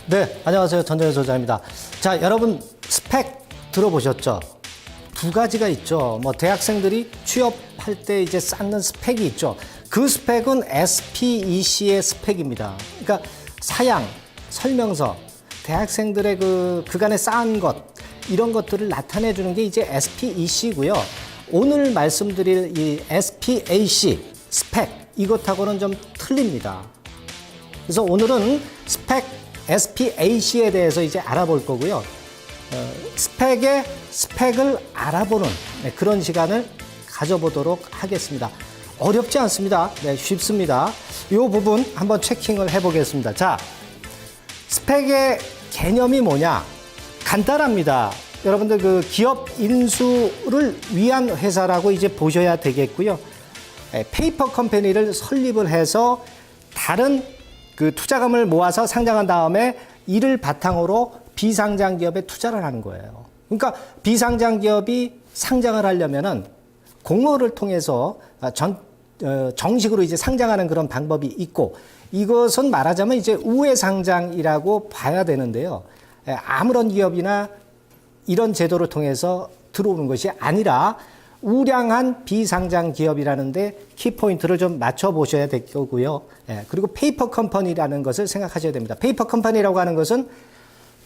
네, 안녕하세요. 전정현 소장입니다. 자, 여러분 스펙 들어보셨죠? 두 가지가 있죠. 뭐 대학생들이 취업할 때 이제 쌓는 스펙이 있죠. 그 스펙은 SPEC의 스펙입니다. 그러니까 사양, 설명서, 대학생들의 그간에 쌓은 것, 이런 것들을 나타내 주는 게 이제 SPEC고요. 오늘 말씀드릴 이 SPAC, 스펙, 이것하고는 좀 틀립니다. 그래서 오늘은 SPAC에 대해서 이제 알아볼 거고요. 스펙의 스펙을 알아보는 그런 시간을 가져보도록 하겠습니다. 어렵지 않습니다. 네, 쉽습니다. 이 부분 한번 체킹을 해보겠습니다. 자, 스펙의 개념이 뭐냐? 간단합니다. 여러분들 그 기업 인수를 위한 회사라고 이제 보셔야 되겠고요. 페이퍼 컴퍼니를 설립을 해서 다른 그 투자금을 모아서 상장한 다음에 이를 바탕으로 비상장 기업에 투자를 하는 거예요. 그러니까 비상장 기업이 상장을 하려면은 공모를 통해서 정식으로 이제 상장하는 그런 방법이 있고, 이것은 말하자면 이제 우회 상장이라고 봐야 되는데요. 아무런 기업이나 이런 제도를 통해서 들어오는 것이 아니라 우량한 비상장 기업이라는데 키포인트를 좀 맞춰보셔야 될 거고요. 그리고 페이퍼 컴퍼니라는 것을 생각하셔야 됩니다. 페이퍼 컴퍼니라고 하는 것은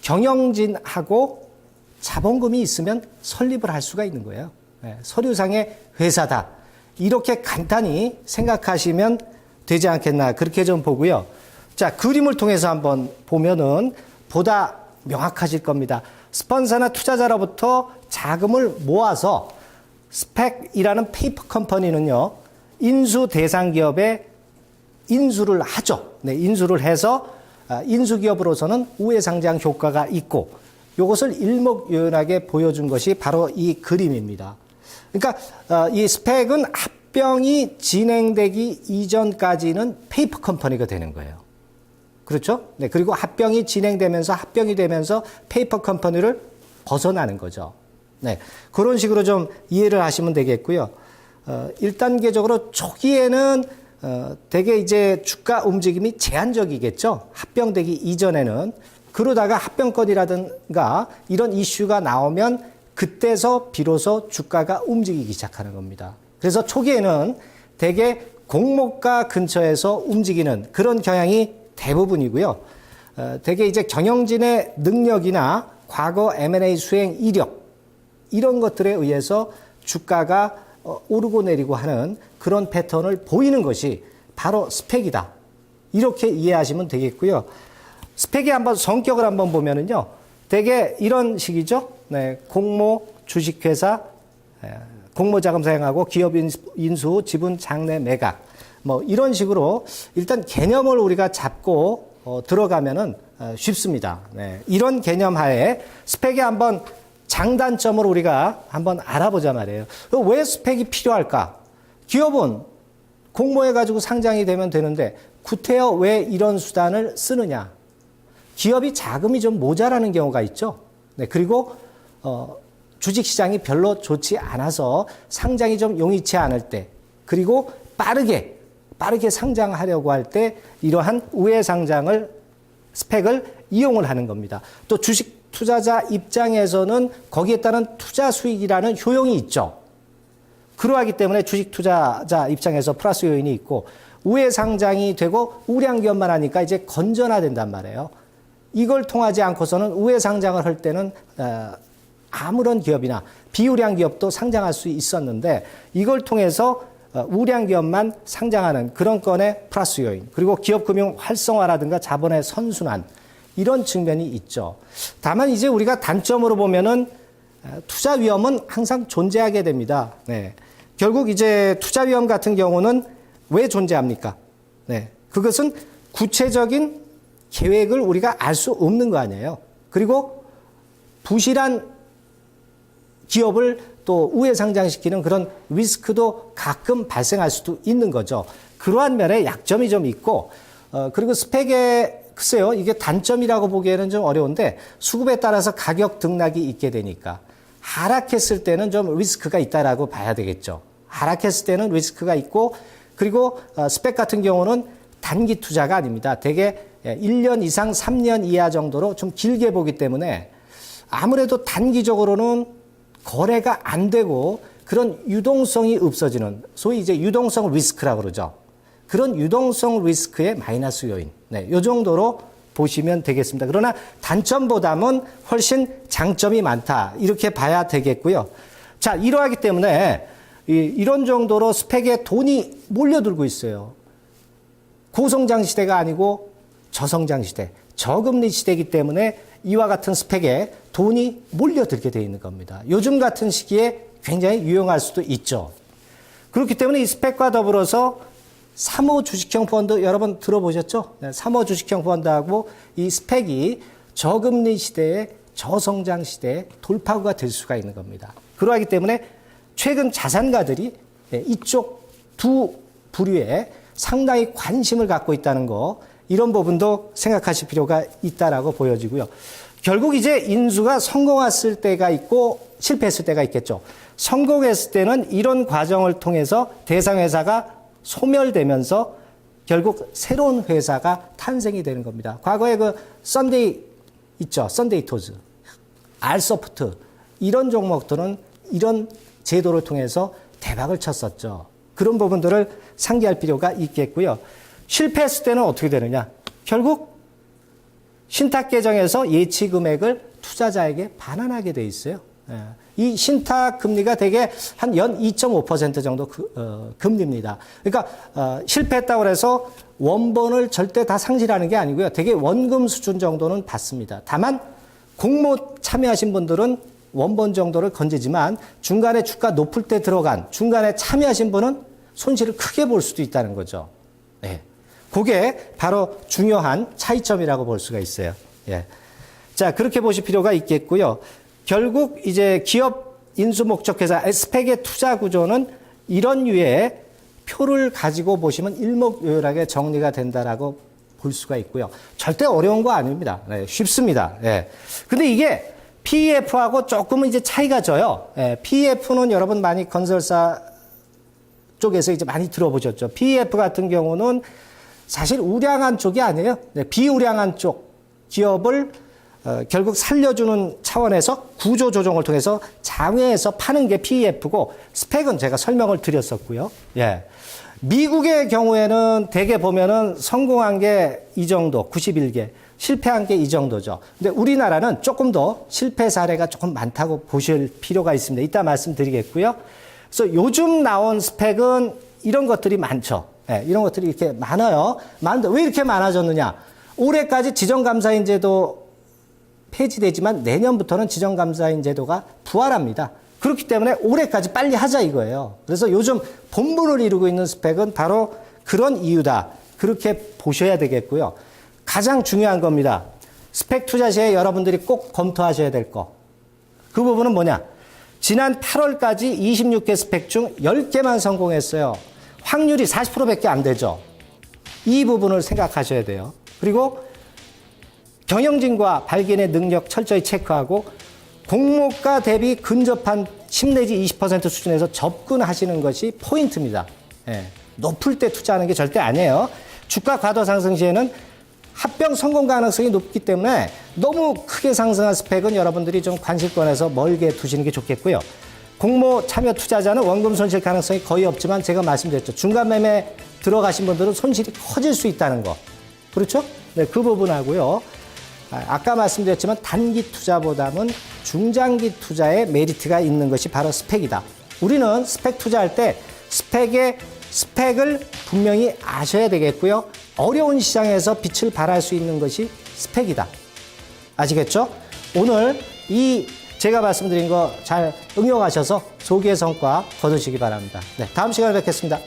경영진하고 자본금이 있으면 설립을 할 수가 있는 거예요. 서류상의 회사다. 이렇게 간단히 생각하시면 되지 않겠나, 그렇게 좀 보고요. 자, 그림을 통해서 한번 보면은 보다 명확하실 겁니다. 스폰서나 투자자로부터 자금을 모아서 스펙이라는 페이퍼 컴퍼니는요, 인수 대상 기업에 인수를 하죠. 네, 인수를 해서 인수 기업으로서는 우회 상장 효과가 있고, 이것을 일목요연하게 보여준 것이 바로 이 그림입니다. 그러니까 이 스펙은 합병이 진행되기 이전까지는 페이퍼 컴퍼니가 되는 거예요. 그렇죠? 네, 그리고 합병이 진행되면서 합병이 되면서 페이퍼 컴퍼니를 벗어나는 거죠. 네, 그런 식으로 좀 이해를 하시면 되겠고요. 1단계적으로 초기에는 되게 이제 주가 움직임이 제한적이겠죠. 합병되기 이전에는. 그러다가 합병권이라든가 이런 이슈가 나오면 그때서 비로소 주가가 움직이기 시작하는 겁니다. 그래서 초기에는 되게 공모가 근처에서 움직이는 그런 경향이 대부분이고요. 되게 이제 경영진의 능력이나 과거 M&A 수행 이력, 이런 것들에 의해서 주가가 오르고 내리고 하는 그런 패턴을 보이는 것이 바로 스펙이다. 이렇게 이해하시면 되겠고요. 스펙의 한번 성격을 한번 보면은요, 되게 이런 식이죠. 네, 공모, 주식회사, 공모자금 사용하고 기업 인수, 지분 장래 매각, 뭐 이런 식으로 일단 개념을 우리가 잡고 들어가면은 쉽습니다. 네, 이런 개념 하에 스펙의 한번 장단점을 우리가 한번 알아보자 말이에요. 왜 스펙이 필요할까? 기업은 공모해가지고 상장이 되면 되는데 구태여 왜 이런 수단을 쓰느냐? 기업이 자금이 좀 모자라는 경우가 있죠. 네, 그리고 주식시장이 별로 좋지 않아서 상장이 좀 용이치 않을 때, 그리고 빠르게 상장하려고 할 때 이러한 우회 상장을, 스펙을 이용을 하는 겁니다. 또 주식 투자자 입장에서는 거기에 따른 투자 수익이라는 효용이 있죠. 그러하기 때문에 주식 투자자 입장에서 플러스 요인이 있고, 우회 상장이 되고 우량 기업만 하니까 이제 건전화된단 말이에요. 이걸 통하지 않고서는 우회 상장을 할 때는 아무런 기업이나 비우량 기업도 상장할 수 있었는데, 이걸 통해서 우량 기업만 상장하는 그런 건의 플러스 요인, 그리고 기업 금융 활성화라든가 자본의 선순환, 이런 측면이 있죠. 다만 이제 우리가 단점으로 보면은 투자 위험은 항상 존재하게 됩니다. 네. 결국 이제 투자 위험 같은 경우는 왜 존재합니까? 네. 그것은 구체적인 계획을 우리가 알 수 없는 거 아니에요. 그리고 부실한 기업을 또 우회 상장시키는 그런 리스크도 가끔 발생할 수도 있는 거죠. 그러한 면에 약점이 좀 있고, 그리고 스펙의 글쎄요, 이게 단점이라고 보기에는 좀 어려운데, 수급에 따라서 가격 등락이 있게 되니까 하락했을 때는 좀 리스크가 있다라고 봐야 되겠죠. 하락했을 때는 리스크가 있고, 그리고 스펙 같은 경우는 단기 투자가 아닙니다. 되게 1년 이상 3년 이하 정도로 좀 길게 보기 때문에 아무래도 단기적으로는 거래가 안 되고 그런 유동성이 없어지는 소위 이제 유동성 리스크라고 그러죠. 그런 유동성 리스크의 마이너스 요인. 이 정도로 보시면 되겠습니다. 그러나 단점보다는 훨씬 장점이 많다. 이렇게 봐야 되겠고요. 자, 이러하기 때문에 이런 정도로 스펙에 돈이 몰려들고 있어요. 고성장 시대가 아니고 저성장 시대, 저금리 시대이기 때문에 이와 같은 스펙에 돈이 몰려들게 되어 있는 겁니다. 요즘 같은 시기에 굉장히 유용할 수도 있죠. 그렇기 때문에 이 스펙과 더불어서 3호 주식형 펀드 여러분 들어보셨죠? 3호 주식형 펀드하고 이 스펙이 저금리 시대에 저성장 시대에 돌파구가 될 수가 있는 겁니다. 그러하기 때문에 최근 자산가들이 이쪽 두 부류에 상당히 관심을 갖고 있다는 거, 이런 부분도 생각하실 필요가 있다라고 보여지고요. 결국 이제 인수가 성공했을 때가 있고 실패했을 때가 있겠죠. 성공했을 때는 이런 과정을 통해서 대상 회사가 소멸되면서 결국 새로운 회사가 탄생이 되는 겁니다. 과거에 그 썬데이 있죠. 썬데이 토즈, 알소프트, 이런 종목들은 이런 제도를 통해서 대박을 쳤었죠. 그런 부분들을 상기할 필요가 있겠고요. 실패했을 때는 어떻게 되느냐? 결국 신탁 계정에서 예치 금액을 투자자에게 반환하게 돼 있어요. 이 신탁 금리가 대개 한 연 2.5% 정도 금리입니다. 그러니까 실패했다고 해서 원본을 절대 다 상실하는 게 아니고요. 대개 원금 수준 정도는 받습니다. 다만 공모 참여하신 분들은 원본 정도를 건지지만 중간에 주가 높을 때 들어간 중간에 참여하신 분은 손실을 크게 볼 수도 있다는 거죠. 네. 그게 바로 중요한 차이점이라고 볼 수가 있어요. 예. 자, 그렇게 보실 필요가 있겠고요. 결국 이제 기업 인수 목적 회사 스펙의 투자 구조는 이런 류의 표를 가지고 보시면 일목요연하게 정리가 된다라고 볼 수가 있고요. 절대 어려운 거 아닙니다. 네, 쉽습니다. 예. 근데 이게 PEF하고 조금은 이제 차이가 져요. 예, PEF는 여러분 많이 건설사 쪽에서 이제 많이 들어보셨죠. PEF 같은 경우는 사실 우량한 쪽이 아니에요. 네, 비우량한 쪽 기업을 결국 살려주는 차원에서 구조 조정을 통해서 장외에서 파는 게 PEF고, 스펙은 제가 설명을 드렸었고요. 예. 미국의 경우에는 대개 보면은 성공한 게 이 정도, 91개, 실패한 게 이 정도죠. 근데 우리나라는 조금 더 실패 사례가 조금 많다고 보실 필요가 있습니다. 이따 말씀드리겠고요. 그래서 요즘 나온 스펙은 이런 것들이 많죠. 예, 이런 것들이 이렇게 많아요. 많은데 왜 이렇게 많아졌느냐? 올해까지 지정감사인 제도 폐지되지만 내년부터는 지정감사인 제도가 부활합니다. 그렇기 때문에 올해까지 빨리 하자 이거예요. 그래서 요즘 본분을 이루고 있는 스펙은 바로 그런 이유다. 그렇게 보셔야 되겠고요. 가장 중요한 겁니다. 스펙 투자 시에 여러분들이 꼭 검토하셔야 될 거. 그 부분은 뭐냐? 지난 8월까지 26개 스펙 중 10개만 성공했어요. 확률이 40%밖에 안 되죠. 이 부분을 생각하셔야 돼요. 그리고 경영진과 발견의 능력 철저히 체크하고 공모가 대비 근접한 10 내지 20% 수준에서 접근하시는 것이 포인트입니다. 예, 높을 때 투자하는 게 절대 아니에요. 주가 과도 상승 시에는 합병 성공 가능성이 높기 때문에 너무 크게 상승한 스펙은 여러분들이 좀 관심권에서 멀게 두시는 게 좋겠고요. 공모 참여 투자자는 원금 손실 가능성이 거의 없지만 제가 말씀드렸죠. 중간 매매 들어가신 분들은 손실이 커질 수 있다는 거. 그렇죠? 네, 그 부분하고요. 아까 말씀드렸지만 단기 투자보다는 중장기 투자에 메리트가 있는 것이 바로 스펙이다. 우리는 스펙 투자할 때 스펙을 분명히 아셔야 되겠고요. 어려운 시장에서 빛을 발할 수 있는 것이 스펙이다. 아시겠죠? 오늘 제가 말씀드린 거 잘 응용하셔서 조기의 성과 거두시기 바랍니다. 네, 다음 시간에 뵙겠습니다.